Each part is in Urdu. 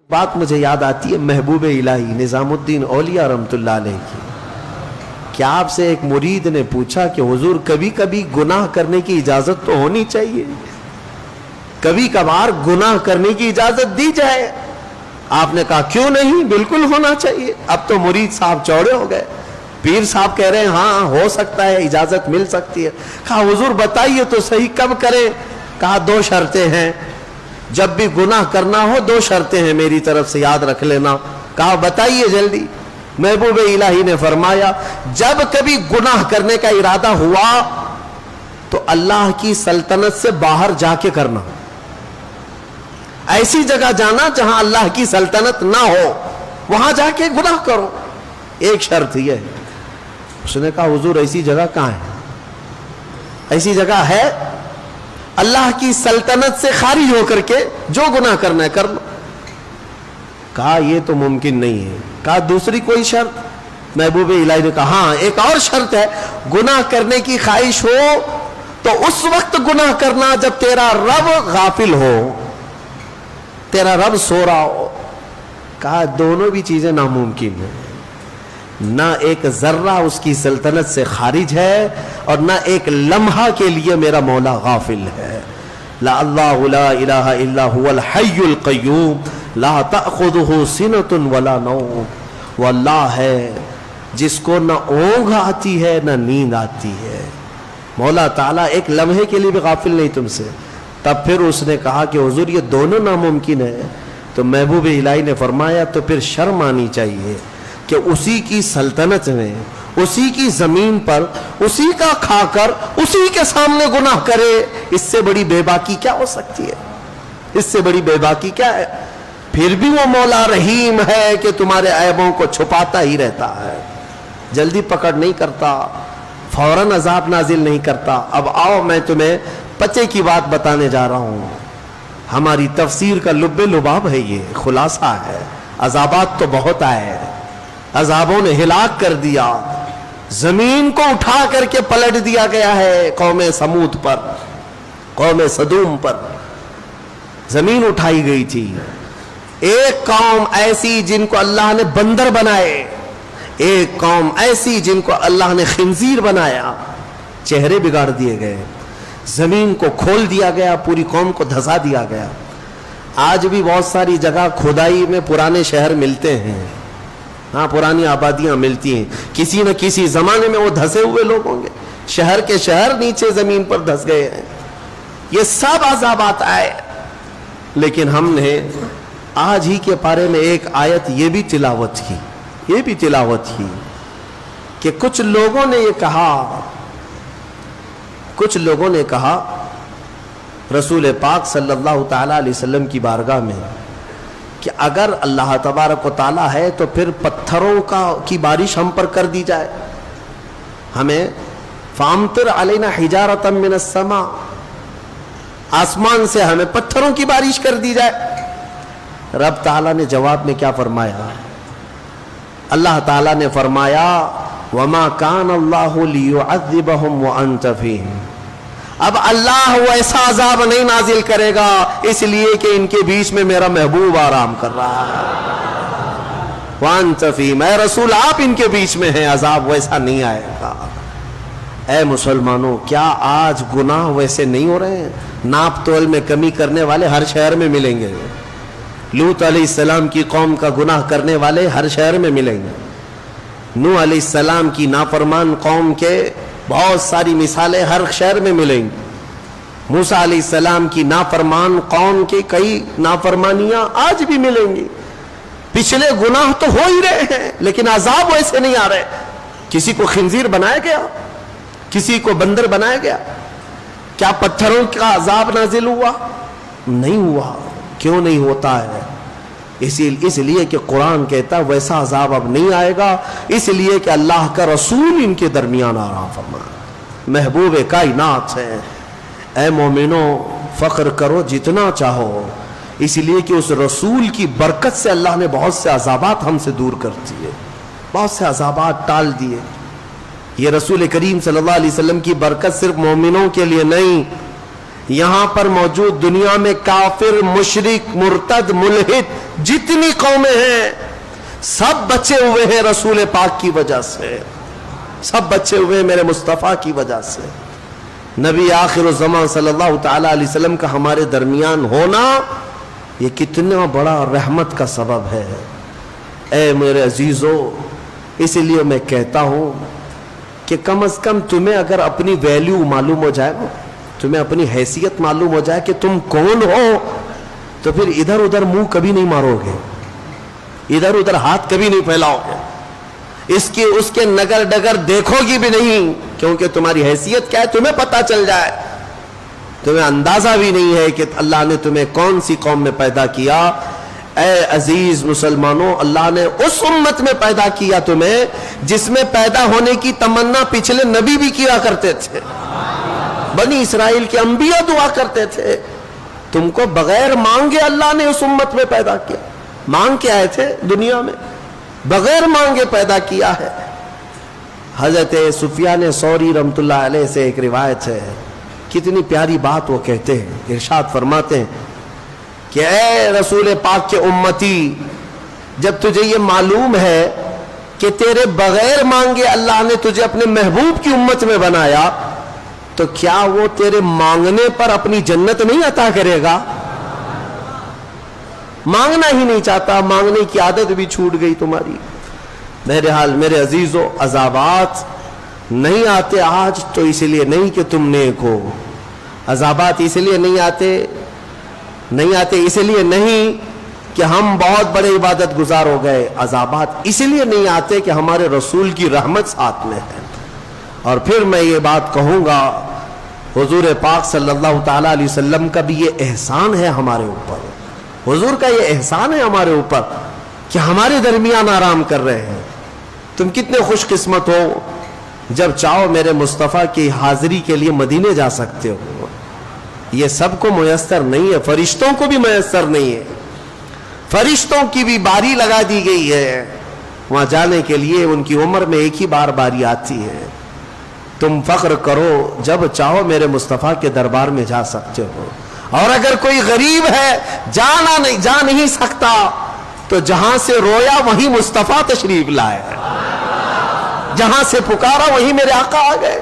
بات مجھے یاد آتی ہے محبوب الہی نظام الدین اولیاء رحمۃ اللہ علیہ کی. کیا آپ سے ایک مرید نے پوچھا کہ حضور کبھی کبھی گناہ کرنے کی اجازت تو ہونی چاہیے, کبھی کبھار گناہ کرنے کی اجازت دی جائے. آپ نے کہا کیوں نہیں, بالکل ہونا چاہیے. اب تو مرید صاحب چوڑے ہو گئے, پیر صاحب کہہ رہے ہیں ہاں ہو سکتا ہے, اجازت مل سکتی ہے. کہا حضور بتائیے تو صحیح کب کریں. کہا دو شرطیں ہیں, جب بھی گناہ کرنا ہو دو شرطیں ہیں میری طرف سے یاد رکھ لینا. کہا بتائیے جلدی. محبوب الہی نے فرمایا جب کبھی گناہ کرنے کا ارادہ ہوا تو اللہ کی سلطنت سے باہر جا کے کرنا, ایسی جگہ جانا جہاں اللہ کی سلطنت نہ ہو, وہاں جا کے گناہ کرو. ایک شرط یہ ہے. اس نے کہا حضور ایسی جگہ کہاں ہے, ایسی جگہ ہے اللہ کی سلطنت سے خارج ہو کر کے جو گناہ کرنا ہے کر لو. کہا یہ تو ممکن نہیں ہے. کہا دوسری کوئی شرط. محبوب الہی نے کہا ہاں ایک اور شرط ہے, گناہ کرنے کی خواہش ہو تو اس وقت گناہ کرنا جب تیرا رب غافل ہو, تیرا رب سو رہا ہو. کہا دونوں بھی چیزیں ناممکن ہیں, نہ ایک ذرہ اس کی سلطنت سے خارج ہے اور نہ ایک لمحہ کے لیے میرا مولا غافل ہے. لا اللہ لا الہ الا هو الحی القیوم لا تأخذہ سنۃ ولا نوم. وہ اللہ ہے جس کو نہ اونگ آتی ہے نہ نیند آتی ہے. مولا تعالیٰ ایک لمحے کے لیے بھی غافل نہیں تم سے. تب پھر اس نے کہا کہ حضور یہ دونوں ناممکن ہے. تو محبوب الہی نے فرمایا تو پھر شرم آنی چاہیے کہ اسی کی سلطنت میں, اسی کی زمین پر, اسی کا کھا کر اسی کے سامنے گناہ کرے. اس سے بڑی بے باکی کیا ہو سکتی ہے, اس سے بڑی بے باکی کیا ہے. پھر بھی وہ مولا رحیم ہے کہ تمہارے عیبوں کو چھپاتا ہی رہتا ہے, جلدی پکڑ نہیں کرتا, فوراً عذاب نازل نہیں کرتا. اب آؤ میں تمہیں پچے کی بات بتانے جا رہا ہوں. ہماری تفسیر کا لب لباب ہے, یہ خلاصہ ہے. عذابات تو بہت آئے, عذابوں نے ہلاک کر دیا, زمین کو اٹھا کر کے پلٹ دیا گیا ہے قوم سمود پر, قوم صدوم پر زمین اٹھائی گئی تھی. ایک قوم ایسی جن کو اللہ نے بندر بنائے, ایک قوم ایسی جن کو اللہ نے خنزیر بنایا, چہرے بگاڑ دیے گئے, زمین کو کھول دیا گیا, پوری قوم کو دھسا دیا گیا. آج بھی بہت ساری جگہ کھدائی میں پرانے شہر ملتے ہیں, ہاں پرانی آبادیاں ملتی ہیں, کسی نہ کسی زمانے میں وہ دھسے ہوئے لوگ ہوں گے, شہر کے شہر نیچے زمین پر دھس گئے ہیں. یہ سب عذابات آئے. لیکن ہم نے آج ہی کے بارے میں ایک آیت یہ بھی تلاوت کی کہ کچھ لوگوں نے کہا رسول پاک صلی اللہ تعالی علیہ وسلم کی بارگاہ میں کہ اگر اللہ تبارک و تعالی ہے تو پھر پتھروں کی بارش ہم پر کر دی جائے, ہمیں فامطر علینا حجارۃ من السماء, آسمان سے ہمیں پتھروں کی بارش کر دی جائے. رب تعالیٰ نے جواب میں کیا فرمایا؟ اللہ تعالیٰ نے فرمایا وما کان اللہ لیعذبہم وانت فیہم. اب اللہ ویسا عذاب نہیں نازل کرے گا اس لیے کہ ان کے بیچ میں میرا محبوب آرام کر رہا ہے. وانت فیہم, اے رسول آپ ان کے بیچ میں ہیں, عذاب ویسا نہیں آئے گا. اے مسلمانوں, کیا آج گناہ ویسے نہیں ہو رہے ہیں؟ ناپ تول میں کمی کرنے والے ہر شہر میں ملیں گے. لوط علیہ السلام کی قوم کا گناہ کرنے والے ہر شہر میں ملیں گے. نوح علیہ السلام کی نافرمان قوم کے بہت ساری مثالیں ہر شہر میں ملیں گی. موسیٰ علیہ السلام کی نافرمان قوم کی کئی نافرمانیاں آج بھی ملیں گی. پچھلے گناہ تو ہو ہی رہے ہیں لیکن عذاب ویسے نہیں آ رہے. کسی کو خنزیر بنایا گیا, کسی کو بندر بنایا گیا, کیا پتھروں کا عذاب نازل ہوا؟ نہیں ہوا. کیوں نہیں ہوتا ہے؟ اس لیے کہ قرآن کہتا ہے ویسا عذاب اب نہیں آئے گا, اس لیے کہ اللہ کا رسول ان کے درمیان آرام فرما, محبوب کائنات ہے. اے مومنوں فخر کرو جتنا چاہو, اس لیے کہ اس رسول کی برکت سے اللہ نے بہت سے عذابات ہم سے دور کر دیے, بہت سے عذابات ٹال دیے. یہ رسول کریم صلی اللہ علیہ وسلم کی برکت صرف مومنوں کے لیے نہیں, یہاں پر موجود دنیا میں کافر، مشرک، مرتد، ملحد جتنی قومیں ہیں سب بچے ہوئے ہیں رسول پاک کی وجہ سے، سب بچے ہوئے میرے مصطفیٰ کی وجہ سے۔ نبی آخر الزمان صلی اللہ تعالی علیہ وسلم کا ہمارے درمیان ہونا یہ کتنا بڑا رحمت کا سبب ہے۔ اے میرے عزیزو، اس لیے میں کہتا ہوں کہ کم از کم تمہیں اگر اپنی ویلیو معلوم ہو جائے، تمہیں اپنی حیثیت معلوم ہو جائے کہ تم کون ہو، تو پھر ادھر ادھر منہ کبھی نہیں مارو گے، ادھر ادھر ہاتھ کبھی نہیں پھیلاؤ گے، اس کے نگر ڈگر دیکھو گی بھی نہیں، کیونکہ تمہاری حیثیت کیا ہے تمہیں پتہ چل جائے۔ تمہیں اندازہ بھی نہیں ہے کہ اللہ نے تمہیں کون سی قوم میں پیدا کیا۔ اے عزیز مسلمانوں، اللہ نے اس امت میں پیدا کیا تمہیں جس میں پیدا ہونے کی تمنا پچھلے نبی بھی کیا کرتے تھے، بنی اسرائیل کے انبیاء دعا کرتے تھے۔ تم کو بغیر مانگے اللہ نے اس امت میں پیدا کیا، مانگ کے آئے تھے دنیا میں، بغیر مانگے پیدا کیا ہے۔ حضرت سفیان ثوری رحمۃ اللہ علیہ سے ایک روایت ہے، کتنی پیاری بات وہ کہتے ہیں، ارشاد فرماتے ہیں کہ اے رسول پاک کے امتی، جب تجھے یہ معلوم ہے کہ تیرے بغیر مانگے اللہ نے تجھے اپنے محبوب کی امت میں بنایا، تو کیا وہ تیرے مانگنے پر اپنی جنت نہیں عطا کرے گا؟ مانگنا ہی نہیں چاہتا، مانگنے کی عادت بھی چھوٹ گئی تمہاری۔ بہرحال میرے عزیزو، عذابات نہیں آتے آج تو اس لیے نہیں کہ تم نیک ہو، عذابات اس لیے نہیں آتے اس لیے نہیں کہ ہم بہت بڑے عبادت گزار ہو گئے، عذابات اس لیے نہیں آتے کہ ہمارے رسول کی رحمت ساتھ میں ہے۔ اور پھر میں یہ بات کہوں گا، حضور پاک صلی اللہ تعالی علیہ وسلم کا بھی یہ احسان ہے ہمارے اوپر، حضور کا یہ احسان ہے ہمارے اوپر کہ ہمارے درمیان آرام کر رہے ہیں۔ تم کتنے خوش قسمت ہو، جب چاہو میرے مصطفیٰ کی حاضری کے لیے مدینے جا سکتے ہو۔ یہ سب کو میسر نہیں ہے، فرشتوں کو بھی میسر نہیں ہے، فرشتوں کی بھی باری لگا دی گئی ہے وہاں جانے کے لیے، ان کی عمر میں ایک ہی بار باری آتی ہے۔ تم فخر کرو، جب چاہو میرے مصطفیٰ کے دربار میں جا سکتے ہو۔ اور اگر کوئی غریب ہے جا نہیں سکتا تو جہاں سے رویا وہیں مصطفیٰ تشریف لائے، جہاں سے پکارا وہیں میرے آقا آ گئے۔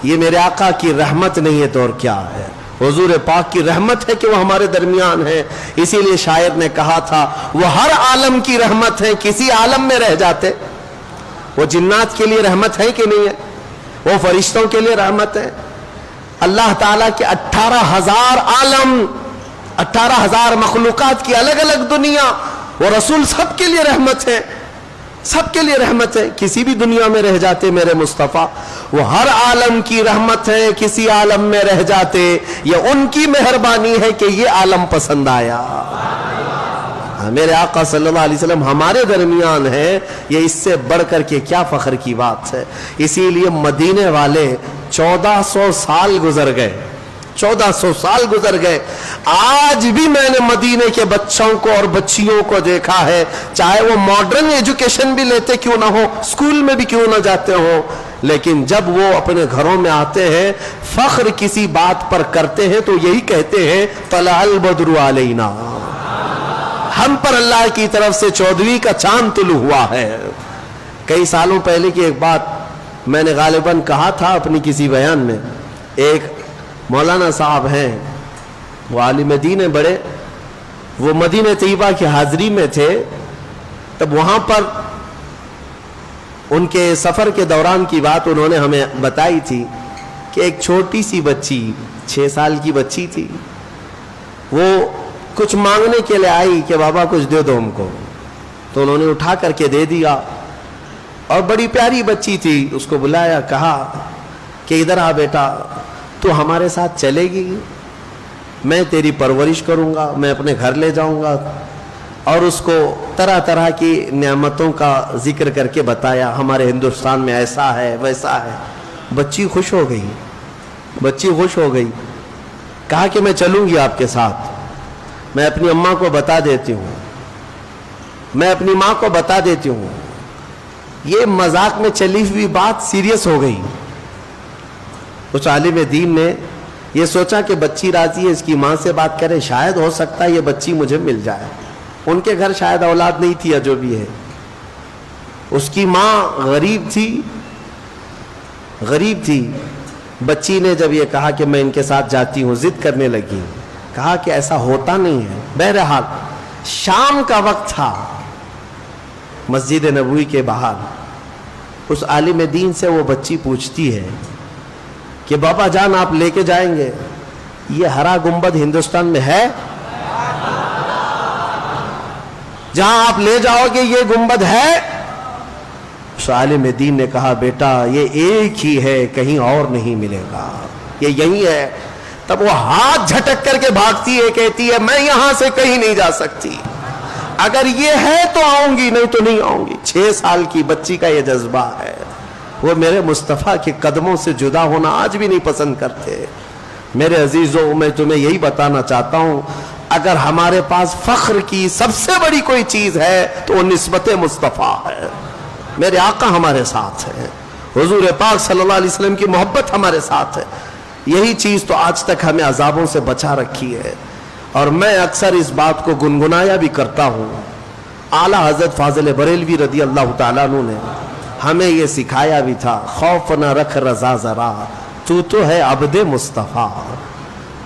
یہ میرے آقا کی رحمت نہیں ہے تو اور کیا ہے؟ حضور پاک کی رحمت ہے کہ وہ ہمارے درمیان ہے۔ اسی لیے شاعر نے کہا تھا، وہ ہر عالم کی رحمت ہے، کسی عالم میں رہ جاتے۔ وہ جنات کے لیے رحمت ہے کہ نہیں ہے؟ وہ فرشتوں کے لیے رحمت ہے۔ اللہ تعالیٰ کے 18,000 عالم، 18,000 مخلوقات کی الگ الگ دنیا، وہ رسول سب کے لیے رحمت ہے، سب کے لیے رحمت ہے۔ کسی بھی دنیا میں رہ جاتے میرے مصطفیٰ، وہ ہر عالم کی رحمت ہے، کسی عالم میں رہ جاتے یہ ان کی مہربانی ہے کہ یہ عالم پسند آیا۔ میرے آقا صلی اللہ علیہ وسلم ہمارے درمیان ہے، یہ اس سے بڑھ کر کے کیا فخر کی بات ہے۔ اسی لیے مدینے والے 1400 سال گزر گئے، 1400 سال گزر گئے، آج بھی میں نے مدینے کے بچوں کو اور بچیوں کو دیکھا ہے، چاہے وہ ماڈرن ایجوکیشن بھی لیتے کیوں نہ ہو، اسکول میں بھی کیوں نہ جاتے ہوں، لیکن جب وہ اپنے گھروں میں آتے ہیں فخر کسی بات پر کرتے ہیں تو یہی کہتے ہیں طلع البدر علینا، ہم پر اللہ کی طرف سے 14ویں کا چاند طلوع ہوا ہے۔ کئی سالوں پہلے کی ایک بات میں نے غالباً کہا تھا اپنی کسی بیان میں، ایک مولانا صاحب ہیں، وہ عالم دین ہیں بڑے، وہ مدینہ طیبہ کی حاضری میں تھے، تب وہاں پر ان کے سفر کے دوران کی بات انہوں نے ہمیں بتائی تھی کہ ایک چھوٹی سی بچی 6 سال کی بچی تھی، وہ کچھ مانگنے کے لیے آئی کہ بابا کچھ دے دو ہم کو، تو انہوں نے اٹھا کر کے دے دیا، اور بڑی پیاری بچی تھی، اس کو بلایا، کہا کہ ادھر آ بیٹا، تو ہمارے ساتھ چلے گی، میں تیری پرورش کروں گا، میں اپنے گھر لے جاؤں گا، اور اس کو طرح طرح کی نعمتوں کا ذکر کر کے بتایا، ہمارے ہندوستان میں ایسا ہے ویسا ہے۔ بچی خوش ہو گئی، بچی خوش ہو گئی، کہا کہ میں چلوں گی آپ کے ساتھ، میں اپنی اماں کو بتا دیتی ہوں، میں اپنی ماں کو بتا دیتی ہوں۔ یہ مذاق میں چلی ہوئی بات سیریس ہو گئی۔ اس عالم دین نے یہ سوچا کہ بچی راضی ہے، اس کی ماں سے بات کرے، شاید ہو سکتا ہے یہ بچی مجھے مل جائے. ان کے گھر شاید اولاد نہیں تھی یا جو بھی ہے. اس کی ماں غریب تھی. بچی نے جب یہ کہا کہ میں ان کے ساتھ جاتی ہوں، ضد کرنے لگی. کہا کہ ایسا ہوتا نہیں ہے. بہرحال شام کا وقت تھا، مسجد نبوی کے باہر. اس عالم دین سے وہ بچی پوچھتی ہے کہ بابا جان آپ لے کے جائیں گے، یہ ہرا گنبد ہندوستان میں ہے؟ جہاں آپ لے جاؤ گے یہ گنبد ہے؟ اس عالم دین نے کہا بیٹا یہ ایک ہی ہے، کہیں اور نہیں ملے گا، یہ یہی ہے. تب وہ ہاتھ جھٹک کر کے بھاگتی ہے، کہتی ہے میں یہاں سے کہیں نہیں جا سکتی، اگر یہ ہے تو آؤں گی، نہیں تو نہیں آؤں گی. 6 سال کی بچی کا یہ جذبہ ہے. وہ میرے مصطفیٰ کے قدموں سے جدا ہونا آج بھی نہیں پسند کرتے. میرے عزیزوں میں تمہیں یہی بتانا چاہتا ہوں، اگر ہمارے پاس فخر کی سب سے بڑی کوئی چیز ہے تو وہ نسبت مصطفیٰ ہے. میرے آقا ہمارے ساتھ ہے، حضور پاک صلی اللہ علیہ وسلم کی محبت ہمارے ساتھ ہے. یہی چیز تو آج تک ہمیں عذابوں سے بچا رکھی ہے. اور میں اکثر اس بات کو گنگنایا بھی کرتا ہوں. اعلیٰ حضرت فاضل بریلوی رضی اللہ تعالیٰ عنہ نے ہمیں یہ سکھایا بھی تھا، خوف نہ رکھ رضا ذرا، تو ہے عبد مصطفیٰ.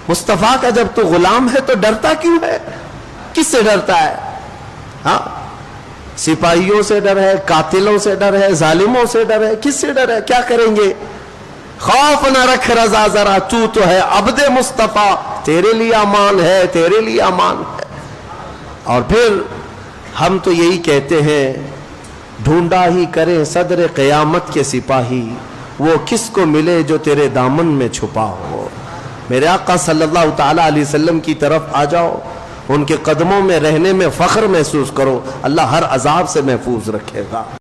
مصطفیٰ کا جب تو غلام ہے تو ڈرتا کیوں ہے؟ کس سے ڈرتا ہے؟ ہاں، سپاہیوں سے ڈر ہے، قاتلوں سے ڈر ہے، ظالموں سے ڈر ہے، کس سے ڈر ہے؟ کیا کریں گے؟ خوف نہ رکھ رضا ذرا، تو ہے عبد مصطفیٰ، تیرے لیے امان ہے، تیرے لیے امان ہے. اور پھر ہم تو یہی کہتے ہیں، ڈھونڈا ہی کرے صدر قیامت کے سپاہی، وہ کس کو ملے جو تیرے دامن میں چھپا ہو. میرے آقا صلی اللہ تعالیٰ علیہ وسلم کی طرف آ جاؤ، ان کے قدموں میں رہنے میں فخر محسوس کرو، اللہ ہر عذاب سے محفوظ رکھے گا.